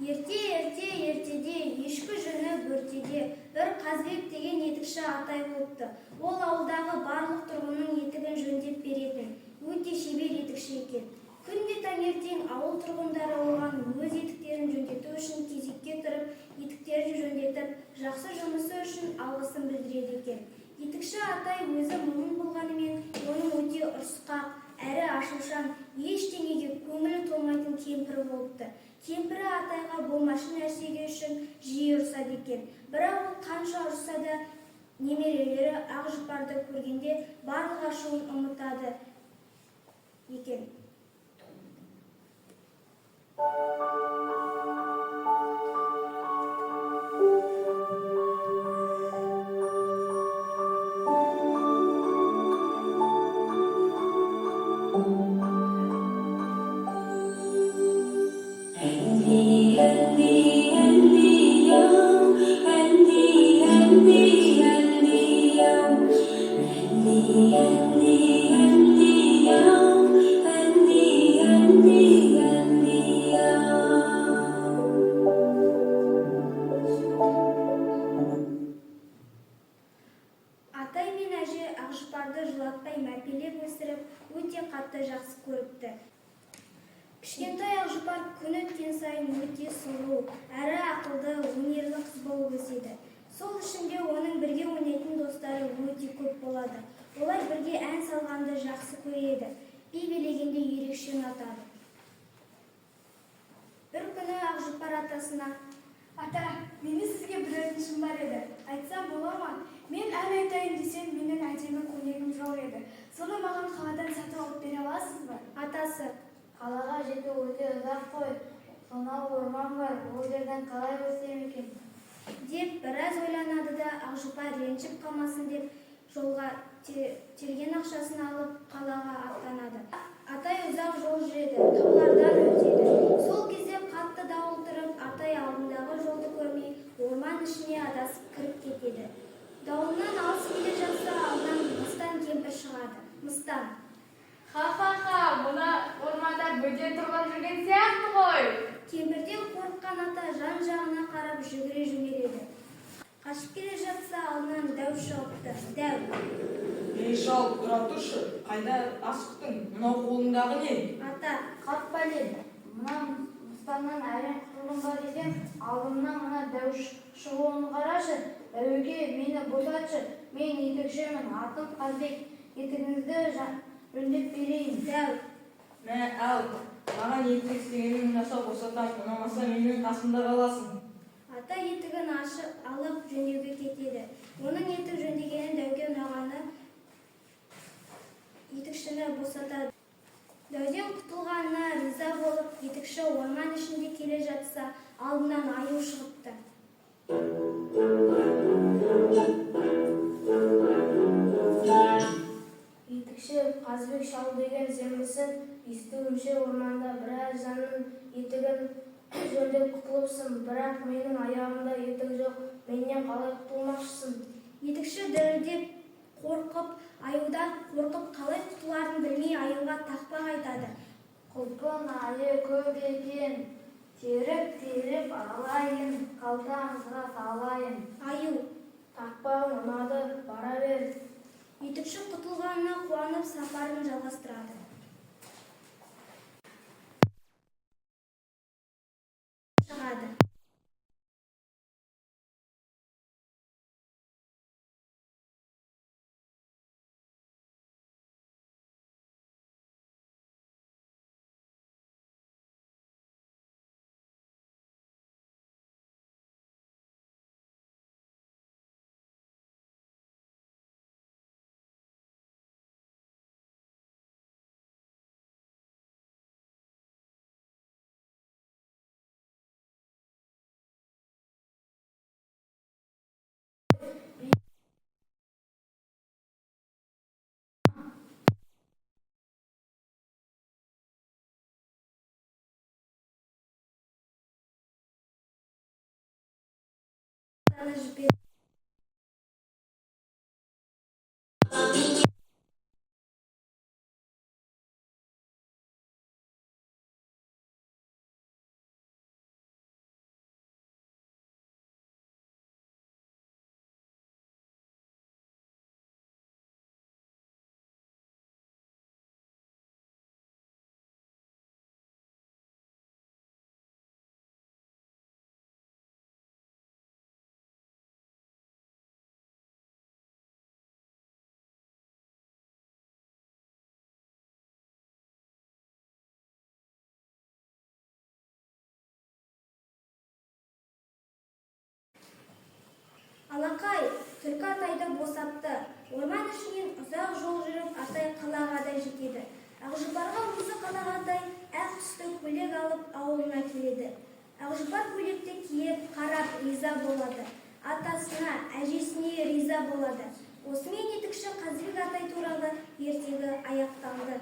Ертеде, ешкі жүні бөртеде, бір Қазбек деген етікші атай болыпты. Ол ауылдағы барлық тұрғынның етігін жөндеп беретін, өте шебер етікші екен. Күнде таңертең ауыл тұрғындары оған өз етіктерін жөндету үшін кезекке тұрып, етіктерін жөндетіп, жақсы жұмысы үшін алғысын білдіреді екен. Етікші атай өзі момын болғанымен, оның өте ұрысқақ, әрі ашушаң, ештеңеге көңілі толмайтын кемпірі болыпты. Кемпірі атайға болмашы нәрсеге үшін жиі ұрсады екен. Бірақ ол қанша ұрса да, немерелері ақ жұпарды көргенде барлық ашуын ұмытады екен. Атай мен әже Ақжұпарды жылатпай мәпелеп өсіріп, өте қатты жақсы көріпті. Кішкентай Ақжұпар күн өткен сайын өте сұлу, әрі ақылды, өнерлі қыз болып өседі. Сол ішінде оның бірге ойнайтын достары өте көп болады. Олар бірге ән салғанды жақсы көреді, би билегенде ерекше ұнатады. Бір күні Ақжұпар атасына: «Ата, мені сізге бір өтінішім бар еді. Айтсам бола ма? Мен ән айтайын десем, менің әдемі көйлегім жоқ еді. Соны маған қаладан сатып алып бере аласыз ба?» Атасы: «Қалаға жету өте ұзақ қой. Сонау орман бар, ол жерден қалай өтсем екен?» деп біраз ойланады да, Ақжұпар ренжіп қалмасын деп, жолға терген ақшасын алып қалаға аттанады. Атай ұзақ жол жүреді, таулардан өтеді. Сол кезде қатты дауыл тұрып, Атай алдындағы жолды көрмей, орман ішіне адасып кіріп кетеді. Дауылнан алыс келе жатса, алдынан Мыстан кемпір шығады. Мыстан: «Ха-ха-ха, мұна орманда бөтен тұрған жүрген сияқты ғой!» Кемпірден қорыққан ата жан-жағына қарап жүгіре жөнеледі. Қашып келе жатса, алдынан дәу шығыпты. Дәу: «Ей шал, тұра тұршы, қайда асықтың? Мынау қолыңдағы не?» Ата: «Қап бәлем, мына Мыстаннан әрең құтылдым ба десем, алдымнан мына дәу шығуын қарашы. Дәуге, мені босатшы, мен етікшімін, атым Қазбек, етігіңізді жөндеп берейін». Дәу: «Мә, ал, маған етік істегенін жасап босатам, ұнамаса менің қасымда қаласың». Ата етігін ашып алып жөндеуге кетеді. Оның етік жөндегені дәуге ұнағаны етікшіні босатады. Дәуден құтылғанына риза болып, етікші орман ішінде келе жатса, алдынан аю шығыпты. Етікші Қазбек шал деген сенбісің? Естуімше орманда біраз жанның етігін жөндеп құтылыпсың, бірақ менің аяғымда етік жоқ, менен қалай құтылмақшысың? Етікші дірілдеп қорқып, аюдан қорқып қалай құтыларын білмей аюға тақпақ айтады. «Құлпын айы көп екен, теріп алайын, қалтаңызға салайын». Аю: «Тақпағым ұнады, бара бер». Етікші құтылғанына қуанып сапарын жалғастырады. Atаны Балақай, түлкі атайды босатты. Орман ішінен ұзақ жол жүріп атай қалаға да жетеді. Ақжұпарға өзі қалағандай ақ түсті көйлек алып ауылына келеді. Ақжұпар көйлекті киіп, қарап риза болады. Атасына, әжесіне риза болады. Осымен етікші Қазыбек атай туралы ертегі аяқталды.